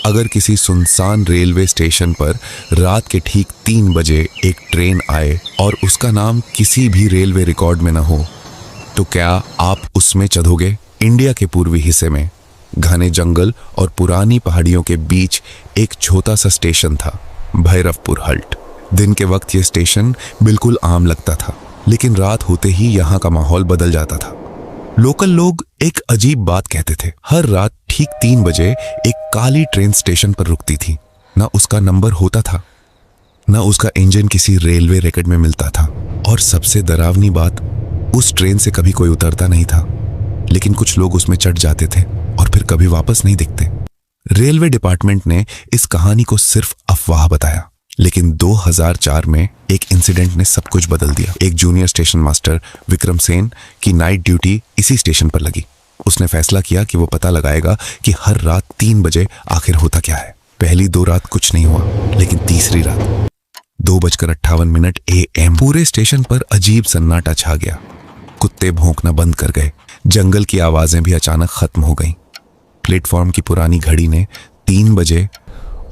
अगर किसी सुनसान रेलवे स्टेशन पर रात के ठीक 3 बजे एक ट्रेन आए और उसका नाम किसी भी रेलवे रिकॉर्ड में न हो, तो क्या आप उसमें चढ़ोगे? इंडिया के पूर्वी हिस्से में घने जंगल और पुरानी पहाड़ियों के बीच एक छोटा सा स्टेशन था, भैरवपुर हल्ट। दिन के वक्त यह स्टेशन बिल्कुल आम लगता था, लेकिन रात होते ही यहाँ का माहौल बदल जाता था। लोकल लोग एक अजीब बात कहते थे। हर रात ठीक 3 बजे एक काली ट्रेन स्टेशन पर रुकती थी। ना उसका नंबर होता था, ना उसका इंजन किसी रेलवे रिकॉर्ड में मिलता था, और सबसे डरावनी बात, उस ट्रेन से कभी कोई उतरता नहीं था, लेकिन कुछ लोग उसमें चढ़ जाते थे और फिर कभी वापस नहीं दिखते। रेलवे डिपार्टमेंट ने इस कहानी को सिर्फ अफवाह बताया, लेकिन 2004 में एक इंसिडेंट ने सब कुछ बदल दिया। एक junior station master Vikram Sen की नाइट ड्यूटी इसी स्टेशन पर लगी। उसने फैसला किया कि वो पता लगाएगा कि हर रात 3 बजे आखिर होता क्या है। पहली 2 रात कुछ नहीं हुआ, लेकिन तीसरी रात 2:58 AM पूरे स्टेशन पर अजीब सन्नाटा छा गया। कुत्ते भौंकना बंद कर गए, जंगल की आवाजें भी अचानक खत्म हो गईं। प्लेटफॉर्म की पुरानी घड़ी ने 3 बजे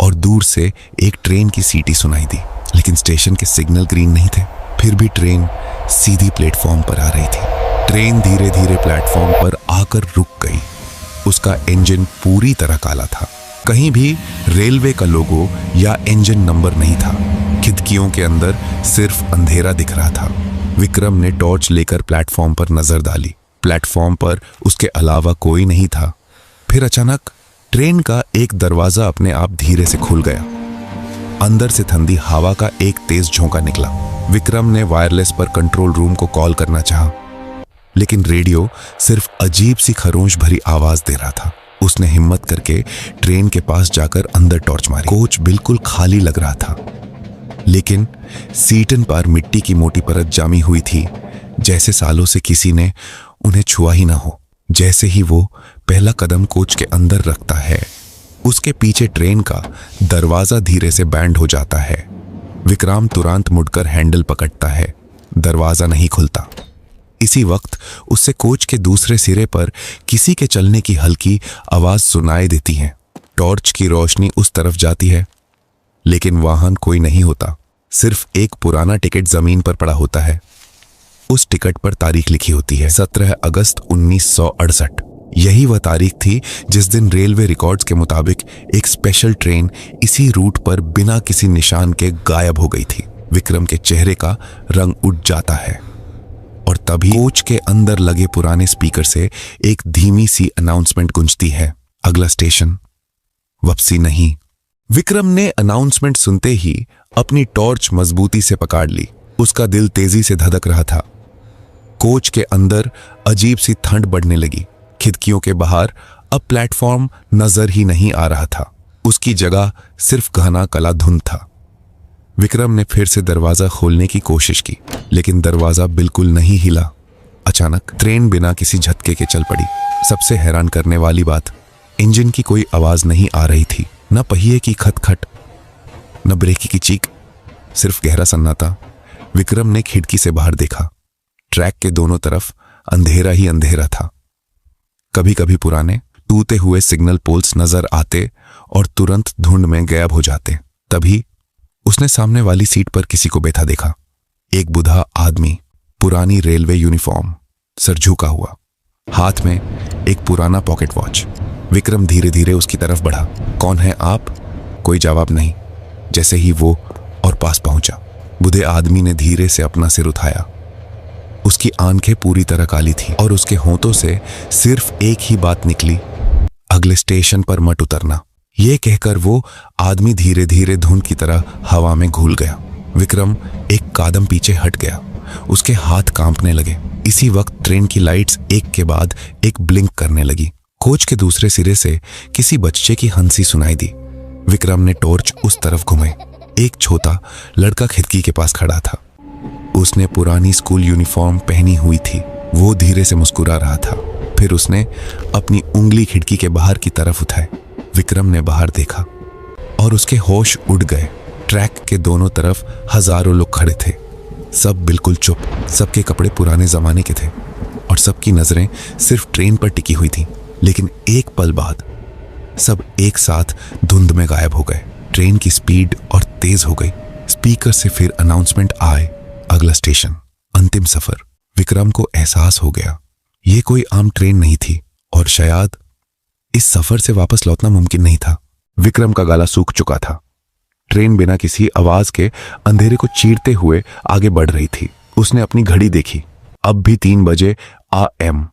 और दूर से एक ट्रेन की सीटी सुनाई दी, लेकिन स्टेशन के सिग्नल ग्रीन नहीं थे। फिर भी ट्रेन सीधी प्लेटफॉर्म पर आ रही थी। ट्रेन धीरे धीरे प्लेटफॉर्म पर आकर रुक गई। उसका इंजन पूरी तरह काला था। कहीं भी रेलवे का लोगो या इंजन नंबर नहीं था। खिड़कियों के अंदर सिर्फ अंधेरा दिख रहा था। विक्रम ने टॉर्च लेकर प्लेटफॉर्म पर नजर डाली। प्लेटफॉर्म पर उसके अलावा कोई नहीं था। फिर अचानक ट्रेन का एक दरवाजा अपने आप धीरे से खुल गया। अंदर से ठंडी हवा का एक तेज झोंका निकला। विक्रम ने वायरलेस पर कंट्रोल रूम को कॉल करना चाहा, लेकिन रेडियो सिर्फ अजीब सी खरोंच भरी आवाज दे रहा था। उसने हिम्मत करके ट्रेन के पास जाकर अंदर टॉर्च मारी। कोच बिल्कुल खाली लग रहा था, लेकिन सीटन पर मिट्टी की मोटी परत जामी हुई थी, जैसे सालों से किसी ने उन्हें छुआ ही ना हो। जैसे ही वो पहला कदम कोच के अंदर रखता है, उसके पीछे ट्रेन का दरवाजा धीरे से बैंड हो जाता है। विक्रम तुरंत मुड़कर हैंडल पकड़ता है, दरवाजा नहीं खुलता। इसी वक्त उससे कोच के दूसरे सिरे पर किसी के चलने की हल्की आवाज सुनाई देती है। टॉर्च की रोशनी उस तरफ जाती है, लेकिन वाहन कोई नहीं होता। सिर्फ एक पुराना टिकट जमीन पर पड़ा होता है। उस टिकट पर तारीख लिखी होती है 17 अगस्त 1968। यही वह तारीख थी जिस दिन रेलवे रिकॉर्ड्स के मुताबिक एक स्पेशल ट्रेन इसी रूट पर बिना किसी निशान के गायब हो गई थी। विक्रम के चेहरे का रंग उठ जाता है, और तभी कोच के अंदर लगे पुराने स्पीकर से एक धीमी सी अनाउंसमेंट गूंजती है, अगला स्टेशन वापसी नहीं। विक्रम ने अनाउंसमेंट सुनते ही अपनी टॉर्च मजबूती से पकड़ ली। उसका दिल तेजी से धड़क रहा था। कोच के अंदर अजीब सी ठंड बढ़ने लगी। खिड़कियों के बाहर अब प्लेटफॉर्म नजर ही नहीं आ रहा था। उसकी जगह सिर्फ घना काला धुंध था। विक्रम ने फिर से दरवाजा खोलने की कोशिश की, लेकिन दरवाजा बिल्कुल नहीं हिला। अचानक ट्रेन बिना किसी झटके के चल पड़ी। सबसे हैरान करने वाली बात, इंजन की कोई आवाज नहीं आ रही थी, न पहिए की खटखट, न ब्रेक की चीख, सिर्फ गहरा सन्नाटा। विक्रम ने खिड़की से बाहर देखा। ट्रैक के दोनों तरफ अंधेरा ही अंधेरा था। कभी कभी पुराने टूटे हुए सिग्नल पोल्स नजर आते और तुरंत धुंध में गायब हो जाते। तभी उसने सामने वाली सीट पर किसी को बैठा देखा। एक बूढ़ा आदमी, पुरानी रेलवे यूनिफॉर्म, सर झुका हुआ, हाथ में एक पुराना पॉकेट वॉच। विक्रम धीरे धीरे उसकी तरफ बढ़ा। कौन है आप? कोई जवाब नहीं। जैसे ही वो और पास पहुंचा, बूढ़े आदमी ने धीरे से अपना सिर उठाया। उसकी आंखें पूरी तरह काली थी और उसके होंठों से सिर्फ एक ही बात निकली, अगले स्टेशन पर मत उतरना। यह कहकर वो आदमी धीरे धीरे धुंध की तरह हवा में घुल गया। विक्रम एक कदम पीछे हट गया। उसके हाथ कांपने लगे। इसी वक्त ट्रेन की लाइट्स एक के बाद एक ब्लिंक करने लगी। कोच के दूसरे सिरे से किसी बच्चे की हंसी सुनाई दी। विक्रम ने टॉर्च उस तरफ घुमाई। एक छोटा लड़का खिड़की के पास खड़ा था। उसने पुरानी स्कूल यूनिफॉर्म पहनी हुई थी। वो धीरे से मुस्कुरा रहा था। फिर उसने अपनी उंगली खिड़की के बाहर की तरफ उठाई। विक्रम ने बाहर देखा और उसके होश उड़ गए। ट्रैक के दोनों तरफ हजारों लोग खड़े थे, सब बिल्कुल चुप। सबके कपड़े पुराने जमाने के थे और सबकी नजरें सिर्फ ट्रेन पर टिकी हुई थी। लेकिन एक पल बाद सब एक साथ धुंध में गायब हो गए। ट्रेन की स्पीड और तेज हो गई। स्पीकर से फिर अनाउंसमेंट आए, अगला स्टेशन, अंतिम सफर। विक्रम को एहसास हो गया ये कोई आम ट्रेन नहीं थी और शायद इस सफर से वापस लौटना मुमकिन नहीं था। विक्रम का गला सूख चुका था। ट्रेन बिना किसी आवाज के अंधेरे को चीरते हुए आगे बढ़ रही थी। उसने अपनी घड़ी देखी, अब भी 3 बजे AM।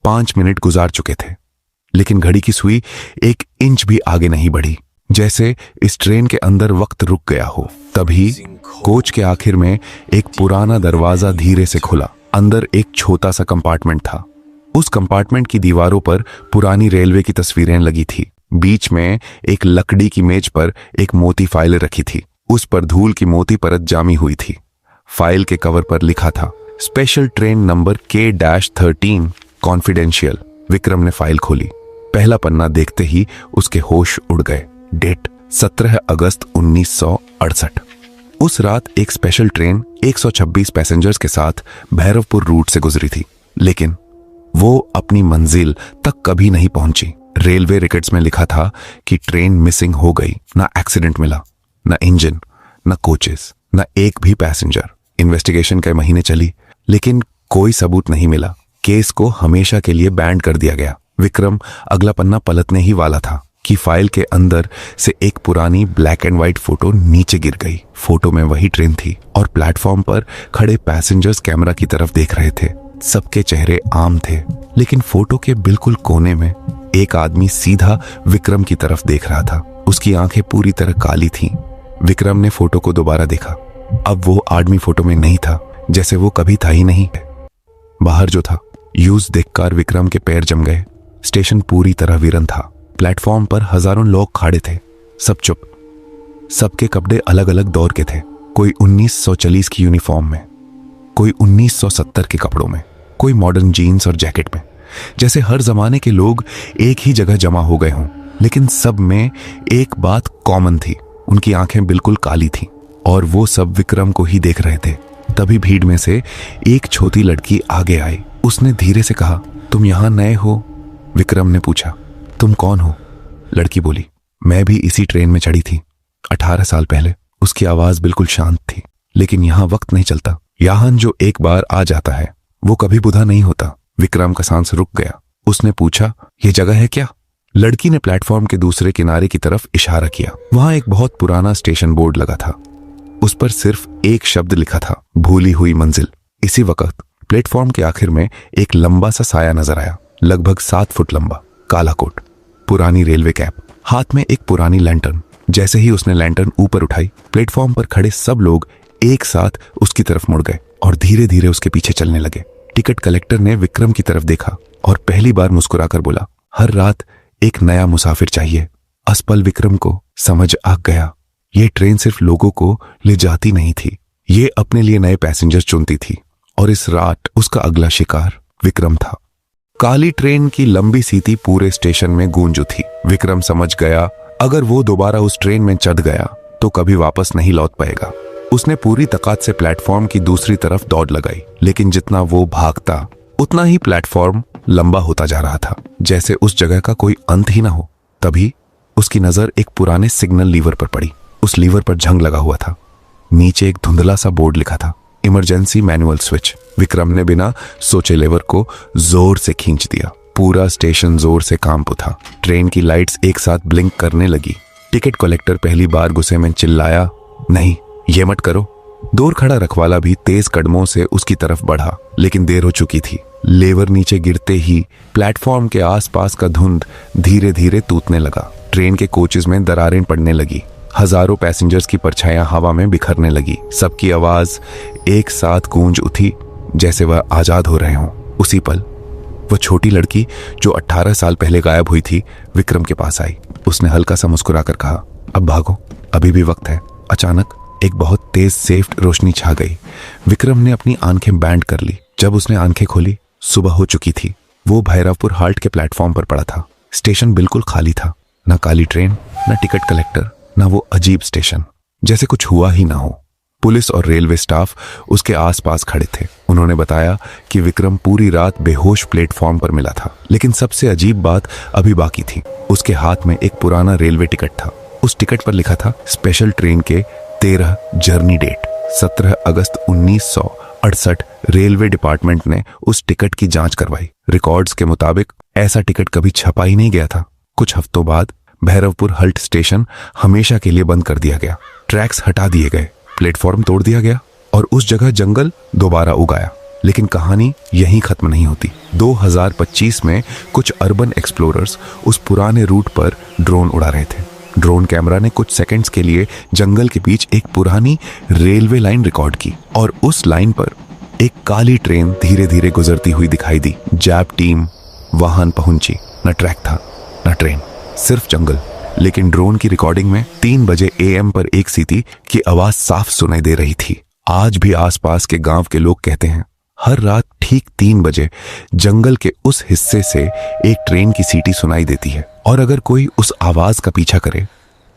5 मिनट गुजार चुके थे, लेकिन घड़ी की सुई 1 इंच भी आगे नहीं बढ़ी, जैसे इस ट्रेन के अंदर वक्त रुक गया हो। तभी कोच के आखिर में एक पुराना दरवाजा धीरे से खुला। अंदर एक छोटा सा कंपार्टमेंट था। उस कंपार्टमेंट की दीवारों पर पुरानी रेलवे की तस्वीरें लगी थी। बीच में एक लकड़ी की मेज पर एक मोती फाइल रखी थी। उस पर धूल की मोती परत जामी हुई थी। फाइल के कवर पर लिखा था, special train number K-13 confidential. Vikram ने फाइल खोली। पहला पन्ना देखते ही उसके होश उड़ गए। डेट 17 अगस्त 1968। उस रात एक स्पेशल ट्रेन 126 पैसेंजर्स के साथ भैरवपुर रूट से गुजरी थी, लेकिन वो अपनी मंजिल तक कभी नहीं पहुंची। रेलवे रिकॉर्ड्स में लिखा था कि ट्रेन मिसिंग हो गई। ना एक्सीडेंट मिला, ना इंजन, ना कोचेस, ना एक भी पैसेंजर। इन्वेस्टिगेशन कई महीने चली, लेकिन कोई सबूत नहीं मिला। केस को हमेशा के लिए बैंड कर दिया गया। विक्रम अगला पन्ना पलटने ही वाला था कि फाइल के अंदर से एक पुरानी ब्लैक एंड व्हाइट फोटो नीचे गिर गई। फोटो में वही ट्रेन थी और प्लेटफॉर्म पर खड़े पैसेंजर्स कैमरा की तरफ देख रहे थे। सबके चेहरे आम थे, लेकिन फोटो के बिल्कुल कोने में एक आदमी सीधा विक्रम की तरफ देख रहा था। उसकी आंखें पूरी तरह काली थीं। विक्रम ने फोटो को दोबारा देखा। अब वो आदमी फोटो में नहीं था, जैसे वो कभी था ही नहीं। बाहर जो था, यूज देखकर विक्रम के पैर जम गए। स्टेशन पूरी तरह वीरन था। प्लेटफॉर्म पर हजारों लोग खड़े थे, सब चुप। सबके कपड़े अलग अलग दौर के थे। कोई 1940 की यूनिफॉर्म में, कोई 1970 के कपड़ों में, कोई मॉडर्न जीन्स और जैकेट में, जैसे हर जमाने के लोग एक ही जगह जमा हो गए हों। लेकिन सब में एक बात कॉमन थी, उनकी आंखें बिल्कुल काली थीं और वो सब विक्रम को ही देख रहे थे। तभी भीड़ में से एक छोटी लड़की आगे आई। उसने धीरे से कहा, तुम यहां नए हो? विक्रम ने पूछा, तुम कौन हो? लड़की बोली, मैं भी इसी ट्रेन में चढ़ी थी 18 साल पहले। उसकी आवाज बिल्कुल शांत थी। लेकिन यहां वक्त नहीं चलता। यहां जो एक बार आ जाता है वो कभी बुधा नहीं होता। विक्रम का सांस रुक गया। उसने पूछा, ये जगह है क्या? लड़की ने प्लेटफॉर्म के दूसरे किनारे की तरफ इशारा किया। वहां एक बहुत पुराना स्टेशन बोर्ड लगा था। उस पर सिर्फ एक शब्द लिखा था, भूली हुई मंजिल। इसी वक्त प्लेटफॉर्म के आखिर में एक लंबा सा साया नजर आया, लगभग 7 फुट लंबा, काला कोट, पुरानी रेलवे कैप, हाथ में एक पुरानी लैंटर्न। जैसे ही उसने लैंटर्न ऊपर उठाई, प्लेटफॉर्म पर खड़े सब लोग एक साथ उसकी तरफ मुड़ गए और धीरे धीरे उसके पीछे चलने लगे। टिकट कलेक्टर ने विक्रम की तरफ देखा और पहली बार मुस्कुराकर बोला, हर रात एक नया मुसाफिर चाहिए। असपल विक्रम को समझ आ गया, ये ट्रेन सिर्फ लोगों को ले जाती नहीं थी, ये अपने लिए नए पैसेंजर चुनती थी। और इस रात उसका अगला शिकार विक्रम था। काली ट्रेन की लंबी सीटी पूरे स्टेशन में गूंज उठी। विक्रम समझ गया, अगर वो दोबारा उस ट्रेन में चढ़ गया तो कभी वापस नहीं लौट पाएगा। उसने पूरी ताकत से प्लेटफॉर्म की दूसरी तरफ दौड़ लगाई, लेकिन जितना वो भागता उतना ही प्लेटफॉर्म लंबा होता जा रहा था, जैसे उस जगह का कोई अंत ही ना हो। तभी उसकी नजर एक पुराने सिग्नल लीवर पर पड़ी। उस लीवर पर जंग लगा हुआ था। नीचे एक धुंधला सा बोर्ड लिखा था, इमरजेंसी मैनुअल स्विच। विक्रम ने बिना सोचे लीवर को जोर से खींच दिया। पूरा स्टेशन जोर से कांप उठा। ट्रेन की लाइट्स एक साथ ब्लिंक करने लगी। टिकट कलेक्टर पहली बार गुस्से में चिल्लाया, नहीं ये मत करो। दूर खड़ा रखवाला भी तेज कदमों से उसकी तरफ बढ़ा, लेकिन देर हो चुकी थी। लेवर नीचे गिरते ही प्लेटफॉर्म के आसपास का धुंध धीरे धीरे टूटने लगा। ट्रेन के कोचेस में दरारें पड़ने लगी। हजारों पैसेंजर्स की परछाइयां हवा में बिखरने लगी। सबकी आवाज एक साथ गूंज उठी, जैसे वह आजाद हो रहे हों। उसी पल वह छोटी लड़की जो 18 साल पहले गायब हुई थी, विक्रम के पास आई। उसने हल्का सा मुस्कुराकर कहा, अब भागो, अभी भी वक्त है। अचानक एक बहुत तेज सेफ्ट रोशनी छा गई। विक्रम ने अपनी आंखें बैंड कर ली। जब उसने आंखें खोली, सुबह हो चुकी थी। वो भैरवपुर हाल्ट के प्लेटफॉर्म पर पड़ा था। स्टेशन बिल्कुल खाली था। न काली ट्रेन, न टिकट कलेक्टर, न वो अजीब स्टेशन, जैसे कुछ हुआ ही ना हो। पुलिस और रेलवे स्टाफ उसके आसपास खड़े थे। उन्होंने बताया कि विक्रम पूरी रात बेहोश प्लेटफॉर्म पर मिला था, लेकिन सबसे अजीब बात अभी बाकी थी। उसके हाथ में एक पुराना रेलवे टिकट था। उस टिकट पर लिखा था स्पेशल ट्रेन के 13 जर्नी डेट 17 अगस्त 1968। रेलवे डिपार्टमेंट ने उस टिकट की जांच करवाई। रिकॉर्ड्स के मुताबिक ऐसा टिकट कभी छपा ही नहीं गया था। कुछ हफ्तों बाद भैरवपुर हल्ट स्टेशन हमेशा के लिए बंद कर दिया गया। ट्रैक्स हटा दिए गए, प्लेटफॉर्म तोड़ दिया गया और उस जगह जंगल दोबारा उगाया। लेकिन कहानी यहीं खत्म नहीं होती। 2025 में कुछ अर्बन एक्सप्लोरर्स उस पुराने रूट पर ड्रोन उड़ा रहे थे। ड्रोन कैमरा ने कुछ सेकंड्स के लिए जंगल के बीच एक पुरानी रेलवे लाइन रिकॉर्ड की और उस लाइन पर एक काली ट्रेन धीरे धीरे गुजरती हुई दिखाई दी। जैप टीम वाहन पहुंची। न ट्रैक था न ट्रेन, सिर्फ जंगल। लेकिन ड्रोन की रिकॉर्डिंग में 3 बजे AM पर एक सीटी की आवाज साफ सुनाई दे रही थी। आज भी आसपास के गांव के लोग कहते हैं हर रात ठीक 3 बजे जंगल के उस हिस्से से एक ट्रेन की सीटी सुनाई देती है और अगर कोई उस आवाज का पीछा करे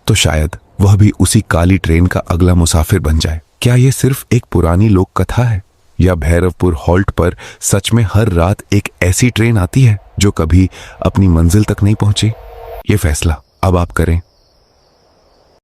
तो शायद वह भी उसी काली ट्रेन का अगला मुसाफिर बन जाए। क्या यह सिर्फ एक पुरानी लोक कथा है या भैरवपुर हॉल्ट पर सच में हर रात एक ऐसी ट्रेन आती है जो कभी अपनी मंजिल तक नहीं पहुंची? ये फैसला अब आप करें।